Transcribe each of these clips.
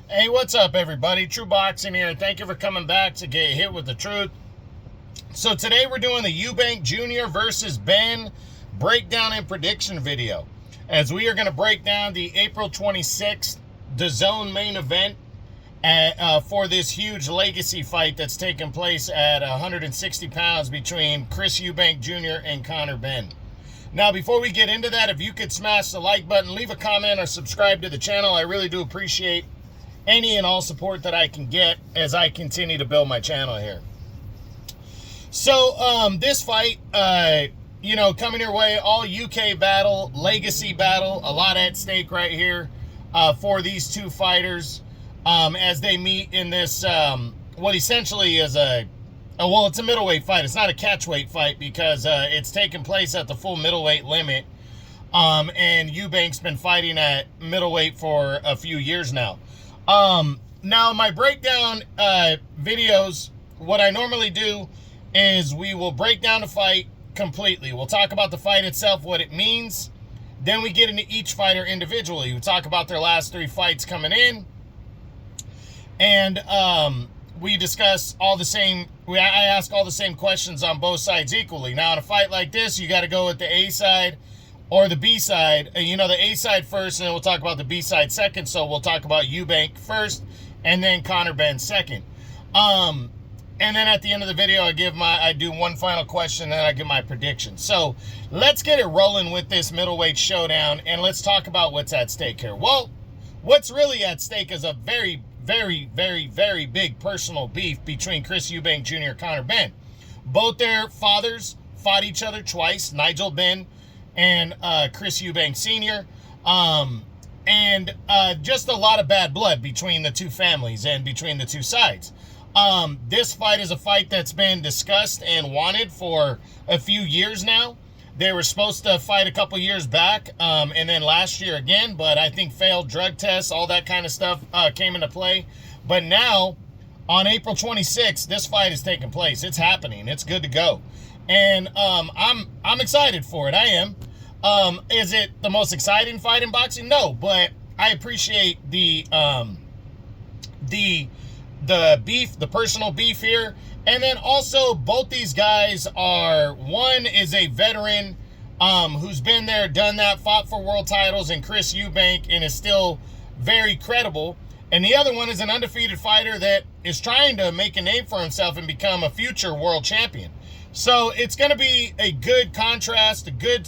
Hey, what's up, everybody? True Boxing here. Thank you for coming back to get hit with the truth. So today we're doing the Eubank Jr. versus Benn breakdown and prediction video, as we are going to break down the April 26th DAZN main event for this huge legacy fight that's taking place at 160 pounds between Chris Eubank Jr. and Conor Benn. Now, before we get into that, if you could smash the like button, leave a comment, or subscribe to the channel, I really do appreciate any and all support that I can get as I continue to build my channel here. So, this fight, coming your way, all UK battle, legacy battle, a lot at stake right here for these two fighters as they meet in this, what essentially is it's a middleweight fight. It's not a catchweight fight because it's taking place at the full middleweight limit, and Eubank's been fighting at middleweight for a few years now. Now, my breakdown videos, what I normally do is we will break down the fight completely. We'll talk about the fight itself, what it means. Then we get into each fighter individually. We talk about their last three fights coming in. And we discuss all the same, I ask all the same questions on both sides equally. Now, in a fight like this, you got to go with the A side or the B side. The A side first, and then we'll talk about the B side second. So we'll talk about Eubank first, and then Conor Benn second. And then at the end of the video, I do one final question, and then I give my prediction. So let's get it rolling with this middleweight showdown, and let's talk about what's at stake here. Well, what's really at stake is a very, very, very, very big personal beef between Chris Eubank Jr. and Conor Benn. Both their fathers fought each other twice, Nigel Benn and Chris Eubank Sr., and just a lot of bad blood between the two families and between the two sides. This fight is a fight that's been discussed and wanted for a few years now. They were supposed to fight a couple years back, and then last year again, but I think failed drug tests, all that kind of stuff came into play. But now, on April 26th, this fight is taking place. It's happening. It's good to go. And I'm excited for it. I am. Is it the most exciting fight in boxing? No, but I appreciate the beef, the personal beef here. And then also, both these guys one is a veteran who's been there, done that, fought for world titles, and Chris Eubank, and is still very credible. And the other one is an undefeated fighter that is trying to make a name for himself and become a future world champion. So it's going to be a good contrast, a good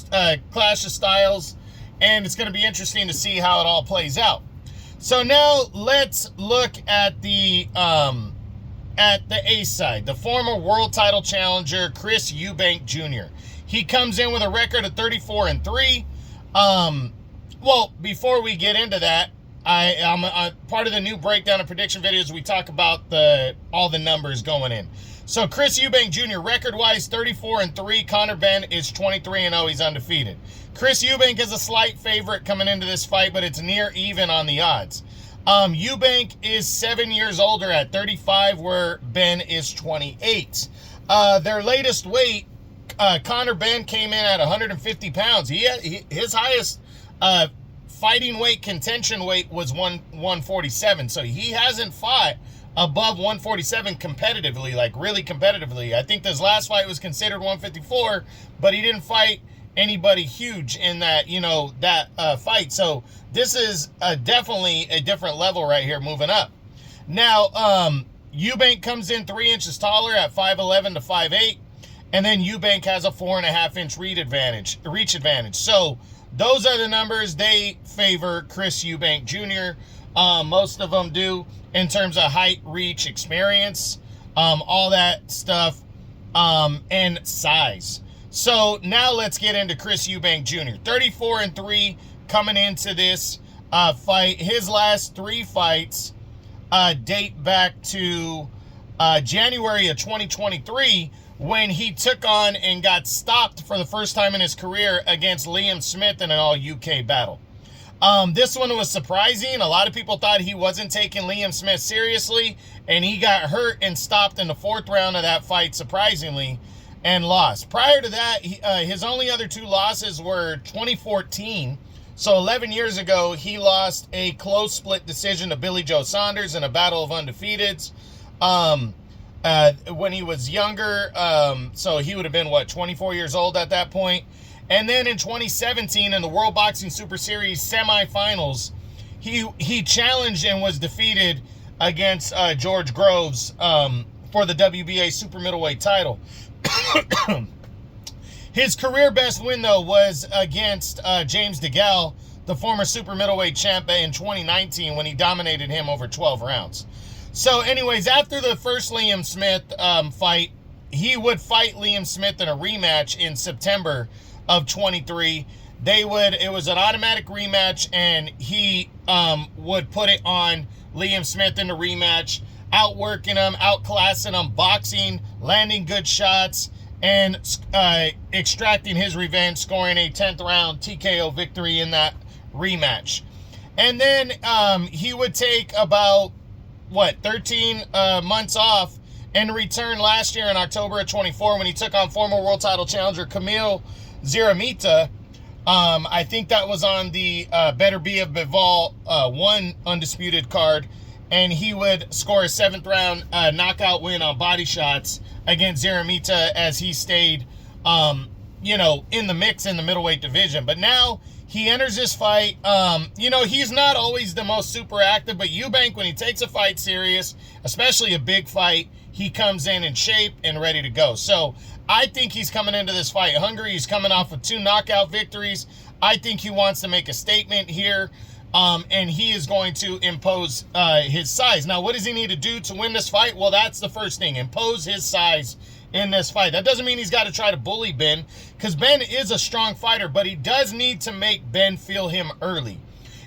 clash of styles, and it's going to be interesting to see how it all plays out. So now let's look at the A side, the former world title challenger, Chris Eubank Jr. He comes in with a record of 34-3. Well, before we get into that, I'm part of the new breakdown and prediction videos. We talk about all the numbers going in. So Chris Eubank Jr. record-wise 34-3. Conor Benn is 23-0. He's undefeated. Chris Eubank is a slight favorite coming into this fight, but it's near even on the odds. Eubank is 7 years older at 35, where Benn is 28. Their latest weight, Conor Benn came in at 150 pounds. His highest fighting weight, contention weight, was 147. So he hasn't fought above 147 competitively, like really competitively. I think this last fight was considered 154, but he didn't fight anybody huge in that, fight. So this is definitely a different level right here, moving up. Now, Eubank comes in 3 inches taller at 5'11" to 5'8", and then Eubank has a 4.5-inch reach advantage. So those are the numbers. They favor Chris Eubank Jr. Most of them do, in terms of height, reach, experience, all that stuff, and size. So now let's get into Chris Eubank Jr. 34-3 coming into this fight. His last 3 fights date back to January of 2023, when he took on and got stopped for the first time in his career against Liam Smith in an all-UK battle. This one was surprising. A lot of people thought he wasn't taking Liam Smith seriously, and he got hurt and stopped in the 4th round of that fight, surprisingly, and lost. Prior to that, his only other 2 losses were 2014, So 11 years ago, he lost a close split decision to Billy Joe Saunders in a battle of undefeateds. When he was younger, so he would have been, 24 years old at that point. And then in 2017, in the World Boxing Super Series semifinals, he challenged and was defeated against George Groves for the WBA super middleweight title. His career best win, though, was against James DeGale, the former super middleweight champ, in 2019 when he dominated him over 12 rounds. So anyways, after the first Liam Smith fight, he would fight Liam Smith in a rematch in September of 23. It was an automatic rematch, and he would put it on Liam Smith in the rematch, outworking him, outclassing him, boxing, landing good shots, and extracting his revenge, scoring a 10th round TKO victory in that rematch. And then he would take about 13 months off and return last year in October of 24 when he took on former world title challenger Kamil Ziramita. I think that was on the Better Be of Bivol 1 undisputed card, and he would score a 7th round knockout win on body shots against Ziramita as he stayed in the mix in the middleweight division. But now he enters this fight. He's not always the most super active, but Eubank, when he takes a fight serious, especially a big fight, he comes in shape and ready to go. So I think he's coming into this fight hungry. He's coming off of 2 knockout victories. I think he wants to make a statement here, and he is going to impose his size. Now, what does he need to do to win this fight? Well, that's the first thing. Impose his size in this fight. That doesn't mean he's got to try to bully Benn, because Benn is a strong fighter, but he does need to make Benn feel him early.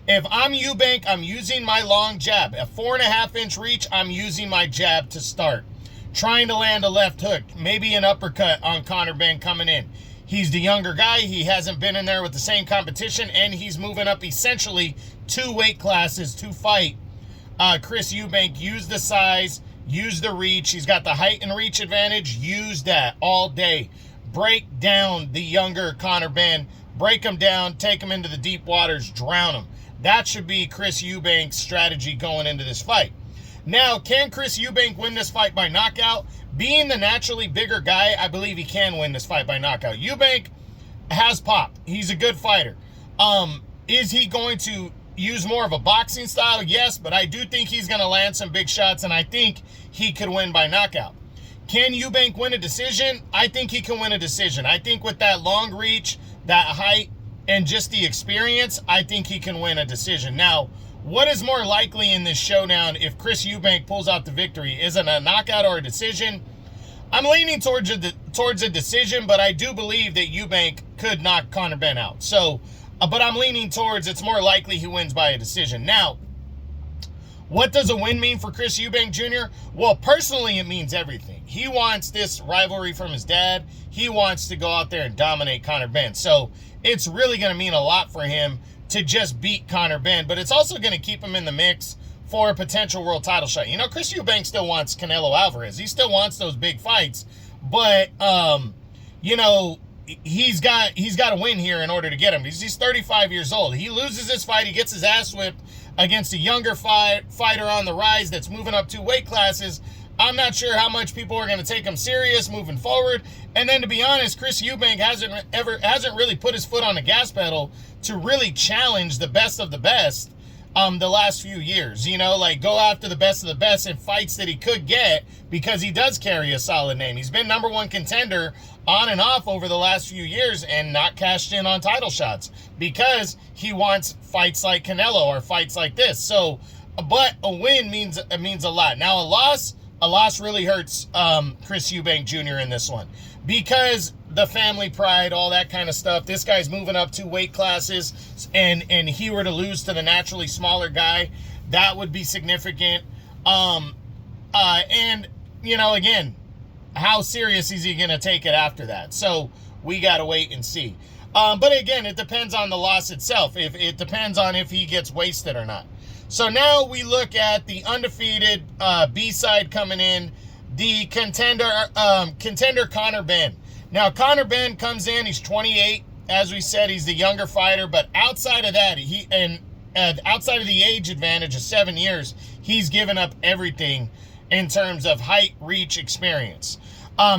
If I'm Eubank, I'm using my long jab. A 4.5-inch reach, I'm using my jab to start. Trying to land a left hook, maybe an uppercut on Conor Benn coming in. He's the younger guy. He hasn't been in there with the same competition, and he's moving up essentially 2 weight classes to fight Chris Eubank. Use the size, use the reach. He's got the height and reach advantage. Use that all day. Break down the younger Conor Benn. Break him down, take him into the deep waters, drown him. That should be Chris Eubank's strategy going into this fight. Now, can Chris Eubank win this fight by knockout? Being the naturally bigger guy, I believe he can win this fight by knockout. Eubank has pop. He's a good fighter. Is he going to use more of a boxing style? Yes, but I do think he's going to land some big shots, and I think he could win by knockout. Can Eubank win a decision? I think he can win a decision. I think with that long reach, that height, and just the experience, I think he can win a decision. Now, what is more likely in this showdown if Chris Eubank pulls out the victory? Is it a knockout or a decision? I'm leaning towards a decision, but I do believe that Eubank could knock Conor Benn out. So, but I'm leaning towards it's more likely he wins by a decision. Now, what does a win mean for Chris Eubank Jr.? Well, personally, it means everything. He wants this rivalry from his dad. He wants to go out there and dominate Conor Benn. So it's really going to mean a lot for him to just beat Conor Benn, but it's also going to keep him in the mix for a potential world title shot. Chris Eubank still wants Canelo Alvarez. He still wants those big fights, but he's got to win here in order to get him. He's 35 years old. He loses this fight, he gets his ass whipped against a younger fighter on the rise that's moving up 2 weight classes. I'm not sure how much people are going to take him serious moving forward. And then, to be honest, Chris Eubank hasn't really put his foot on the gas pedal to really challenge the best of the best the last few years. Go after the best of the best in fights that he could get, because he does carry a solid name. He's been #1 contender on and off over the last few years and not cashed in on title shots because he wants fights like Canelo or fights like this. So, but a win means a lot. Now, a loss really hurts Chris Eubank Jr. in this one, because the family pride, all that kind of stuff. This guy's moving up 2 weight classes, and he were to lose to the naturally smaller guy, that would be significant. Again, how serious is he going to take it after that? So we got to wait and see. But again, it depends on the loss itself. It depends on if he gets wasted or not. So now we look at the undefeated B-side coming in, the contender Conor Benn. Now, Conor Benn comes in, he's 28 as we said, he's the younger fighter, but outside of that, outside of the age advantage of 7 years, he's given up everything in terms of height, reach, experience.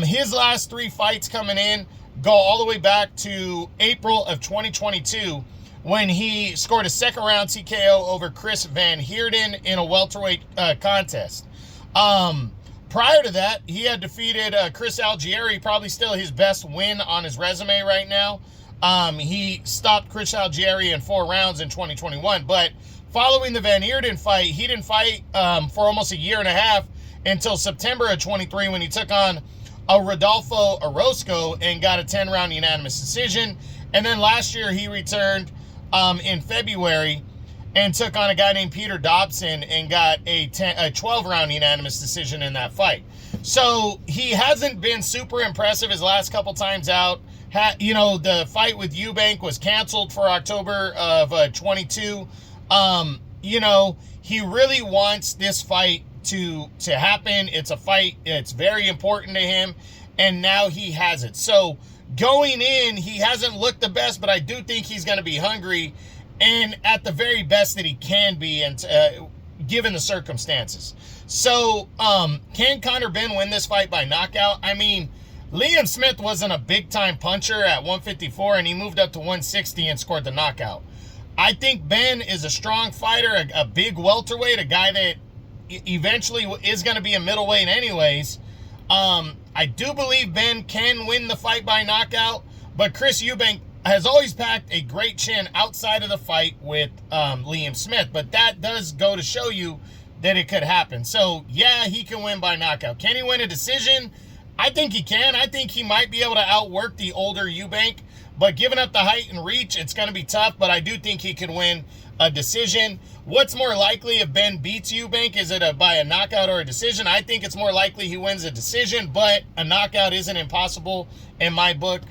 His last 3 fights coming in go all the way back to April of 2022, when he scored a second-round TKO over Chris Van Heerden in a welterweight contest. Prior to that, he had defeated Chris Algieri, probably still his best win on his resume right now. He stopped Chris Algieri in 4 rounds in 2021, but following the Van Heerden fight, he didn't fight for almost a year and a half until September of 23, when he took on Rodolfo Orozco and got a 10-round unanimous decision. And then last year he returned in February and took on a guy named Peter Dobson and got a 12-round unanimous decision in that fight. So he hasn't been super impressive his last couple times out. The fight with Eubank was canceled for October of 22. He really wants this fight to happen. It's a fight, it's very important to him, and now he has it. So going in, he hasn't looked the best, but I do think he's going to be hungry and at the very best that he can be, and given the circumstances. So can Conor Benn win this fight by knockout? I mean, Liam Smith wasn't a big-time puncher at 154, and he moved up to 160 and scored the knockout. I think Benn is a strong fighter, a big welterweight, a guy that eventually is going to be a middleweight anyways. I do believe Benn can win the fight by knockout, but Chris Eubank has always packed a great chin outside of the fight with Liam Smith, but that does go to show you that it could happen. So yeah, he can win by knockout. Can he win a decision? I think he can. I think he might be able to outwork the older Eubank, but giving up the height and reach, it's going to be tough, but I do think he could win a decision. What's more likely if Benn beats Eubank? Is it by a knockout or a decision? I think it's more likely he wins a decision, but a knockout isn't impossible in my book.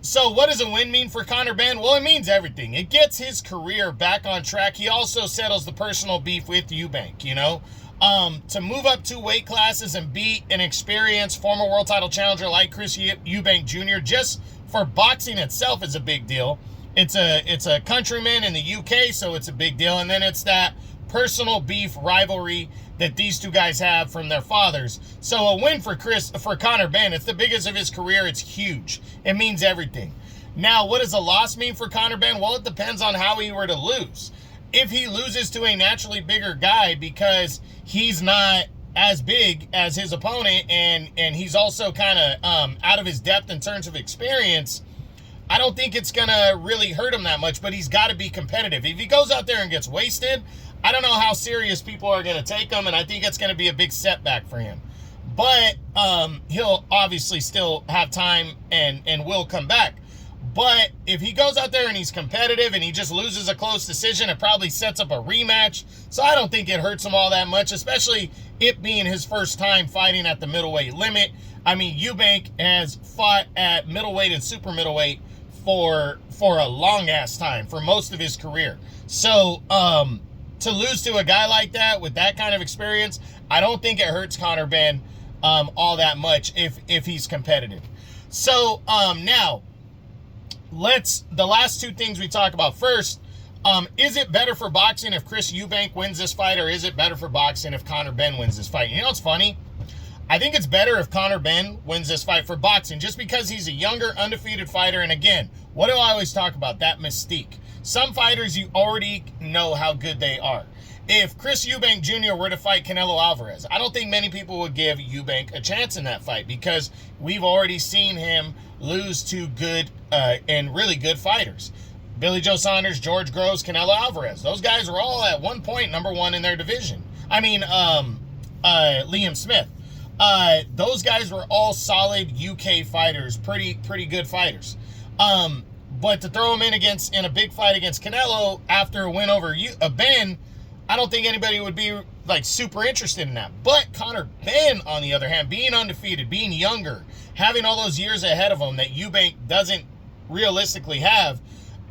So what does a win mean for Conor Benn? Well, it means everything. It gets his career back on track. He also settles the personal beef with Eubank, to move up 2 weight classes and beat an experienced former world title challenger like Chris Eubank Jr. just for boxing itself is a big deal. It's a countryman in the UK, so it's a big deal. And then it's that personal beef rivalry that these two guys have from their fathers. So a win for Conor Benn, it's the biggest of his career. It's huge. It means everything. Now, what does a loss mean for Conor Benn? Well, it depends on how he were to lose. If he loses to a naturally bigger guy because he's not as big as his opponent and he's also kind of out of his depth in terms of experience, I don't think it's going to really hurt him that much, but he's got to be competitive. If he goes out there and gets wasted, I don't know how serious people are going to take him, and I think it's going to be a big setback for him. But he'll obviously still have time and will come back. But if he goes out there and he's competitive and he just loses a close decision, it probably sets up a rematch. So I don't think it hurts him all that much, especially it being his first time fighting at the middleweight limit. I mean, Eubank has fought at middleweight and super middleweight for a long-ass time, for most of his career. So to lose to a guy like that with that kind of experience, I don't think it hurts Conor Benn all that much if he's competitive. So now, the last 2 things we talk about. First, is it better for boxing if Chris Eubank wins this fight, or is it better for boxing if Conor Benn wins this fight? You know what's funny? I think it's better if Conor Benn wins this fight for boxing, just because he's a younger, undefeated fighter. And again, what do I always talk about? That mystique. Some fighters, you already know how good they are. If Chris Eubank Jr. were to fight Canelo Alvarez, I don't think many people would give Eubank a chance in that fight, because we've already seen him lose to good and really good fighters. Billy Joe Saunders, George Groves, Canelo Alvarez. Those guys were all at one point number 1 in their division. I mean, Liam Smith. Those guys were all solid UK fighters, pretty good fighters. But to throw him in a big fight against Canelo after a win over Benn, I don't think anybody would be like super interested in that. But Conor Benn, on the other hand, being undefeated, being younger, having all those years ahead of him that Eubank doesn't realistically have,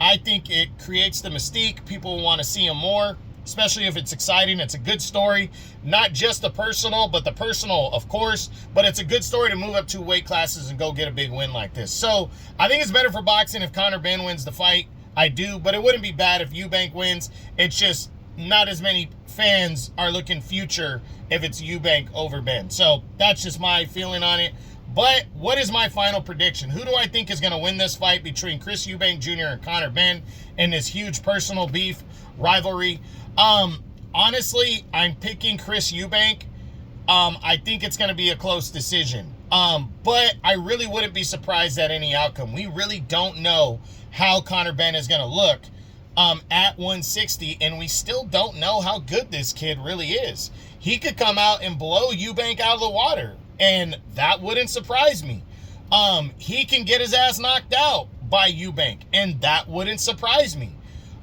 I think it creates the mystique. People want to see him more. especially if it's exciting. It's a good story, not just the personal, but the personal, of course, but it's a good story to move up 2 weight classes and go get a big win like this. So I think it's better for boxing if Conor Benn wins the fight. I do, but it wouldn't be bad if Eubank wins. It's just not as many fans are looking future if it's Eubank over Benn. So that's just my feeling on it. But what is my final prediction? Who do I think is going to win this fight between Chris Eubank Jr. and Conor Benn in this huge personal beef rivalry? Honestly, I'm picking Chris Eubank. I think it's going to be a close decision. But I really wouldn't be surprised at any outcome. We really don't know how Conor Benn is going to look at 160, and we still don't know how good this kid really is. He could come out and blow Eubank out of the water, and that wouldn't surprise me. He can get his ass knocked out by Eubank, and that wouldn't surprise me.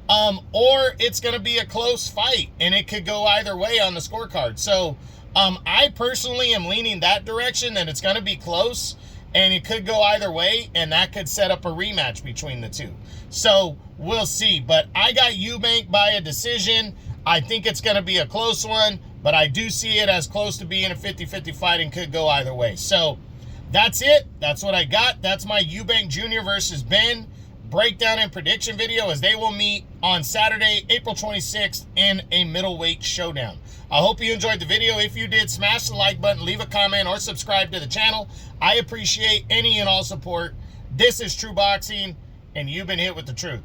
Or it's going to be a close fight, and it could go either way on the scorecard. So I personally am leaning that direction, that it's going to be close, and it could go either way, and that could set up a rematch between the two. So we'll see. But I got Eubank by a decision. I think it's going to be a close one, but I do see it as close to being a 50-50 fight and could go either way. So that's it. That's what I got. That's my Eubank Jr. versus Benn breakdown and prediction video, as they will meet on Saturday, April 26th in a middleweight showdown. I hope you enjoyed the video. If you did, smash the like button, leave a comment, or subscribe to the channel. I appreciate any and all support. This is True Boxing, and you've been hit with the truth.